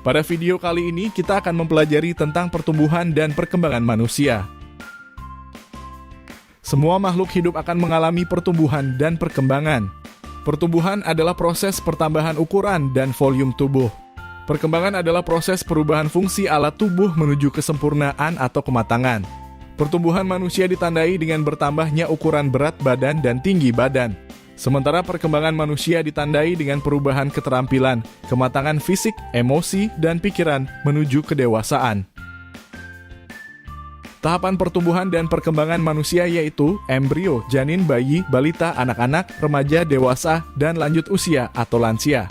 Pada video kali ini kita akan mempelajari tentang pertumbuhan dan perkembangan manusia. Semua makhluk hidup akan mengalami pertumbuhan dan perkembangan. Pertumbuhan adalah proses pertambahan ukuran dan volume tubuh. Perkembangan adalah proses perubahan fungsi alat tubuh menuju kesempurnaan atau kematangan. Pertumbuhan manusia ditandai dengan bertambahnya ukuran berat badan dan tinggi badan. Sementara perkembangan manusia ditandai dengan perubahan keterampilan, kematangan fisik, emosi, dan pikiran menuju kedewasaan. Tahapan pertumbuhan dan perkembangan manusia yaitu embrio, janin, bayi, balita, anak-anak, remaja, dewasa, dan lanjut usia atau lansia.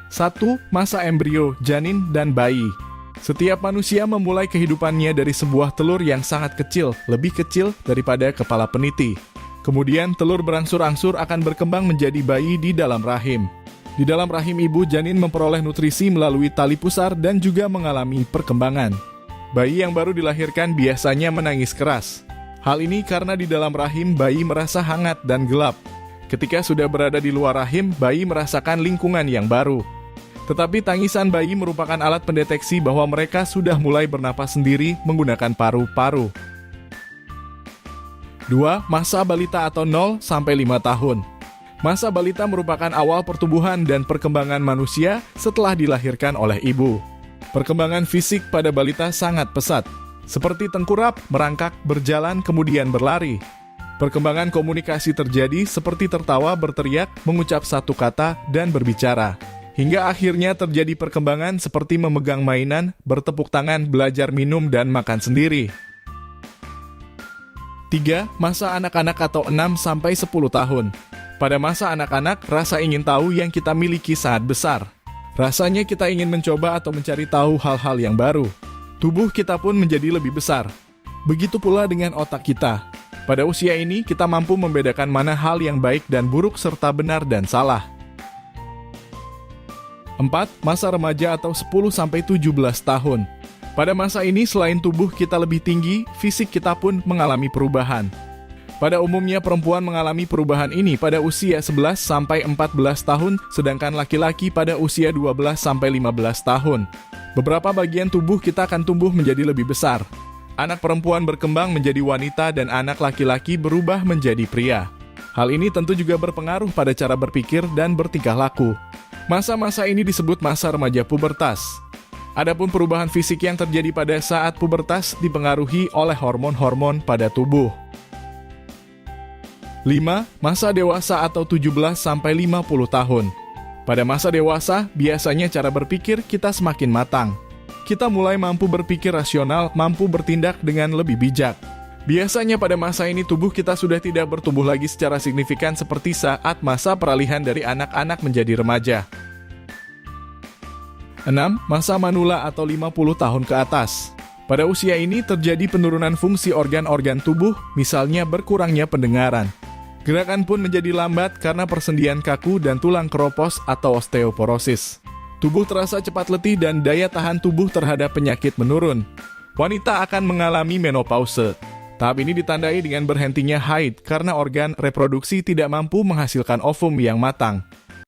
1. Masa embrio, janin, dan bayi. Setiap manusia memulai kehidupannya dari sebuah telur yang sangat kecil, lebih kecil daripada kepala peniti. Kemudian telur berangsur-angsur akan berkembang menjadi bayi di dalam rahim. Di dalam rahim ibu, janin memperoleh nutrisi melalui tali pusar dan juga mengalami perkembangan. Bayi yang baru dilahirkan biasanya menangis keras. Hal ini karena di dalam rahim bayi merasa hangat dan gelap. Ketika sudah berada di luar rahim, bayi merasakan lingkungan yang baru. Tetapi tangisan bayi merupakan alat pendeteksi bahwa mereka sudah mulai bernapas sendiri menggunakan paru-paru. 2. Masa balita atau 0-5 tahun. Masa balita merupakan awal pertumbuhan dan perkembangan manusia setelah dilahirkan oleh ibu. Perkembangan fisik pada balita sangat pesat, seperti tengkurap, merangkak, berjalan, kemudian berlari. Perkembangan komunikasi terjadi seperti tertawa, berteriak, mengucap satu kata, dan berbicara. Hingga akhirnya terjadi perkembangan seperti memegang mainan, bertepuk tangan, belajar minum, dan makan sendiri. 3. Masa anak-anak atau 6-10 tahun. Pada masa anak-anak, rasa ingin tahu yang kita miliki sangat besar. Rasanya kita ingin mencoba atau mencari tahu hal-hal yang baru. Tubuh kita pun menjadi lebih besar. Begitu pula dengan otak kita. Pada usia ini, kita mampu membedakan mana hal yang baik dan buruk serta benar dan salah. 4. Masa remaja atau 10-17 tahun. Pada masa ini, selain tubuh kita lebih tinggi, fisik kita pun mengalami perubahan. Pada umumnya, perempuan mengalami perubahan ini pada usia 11-14 tahun, sedangkan laki-laki pada usia 12-15 tahun. Beberapa bagian tubuh kita akan tumbuh menjadi lebih besar. Anak perempuan berkembang menjadi wanita dan anak laki-laki berubah menjadi pria. Hal ini tentu juga berpengaruh pada cara berpikir dan bertingkah laku. Masa-masa ini disebut masa remaja pubertas. Adapun perubahan fisik yang terjadi pada saat pubertas dipengaruhi oleh hormon-hormon pada tubuh. 5. Masa dewasa atau 17-50 tahun. Pada masa dewasa, biasanya cara berpikir kita semakin matang. Kita mulai mampu berpikir rasional, mampu bertindak dengan lebih bijak. Biasanya pada masa ini tubuh kita sudah tidak bertumbuh lagi secara signifikan seperti saat masa peralihan dari anak-anak menjadi remaja. 6. Masa manula atau 50 tahun ke atas. Pada usia ini terjadi penurunan fungsi organ-organ tubuh, misalnya berkurangnya pendengaran. Gerakan pun menjadi lambat karena persendian kaku dan tulang keropos atau osteoporosis. Tubuh terasa cepat letih dan daya tahan tubuh terhadap penyakit menurun. Wanita akan mengalami menopause. Tahap ini ditandai dengan berhentinya haid karena organ reproduksi tidak mampu menghasilkan ovum yang matang.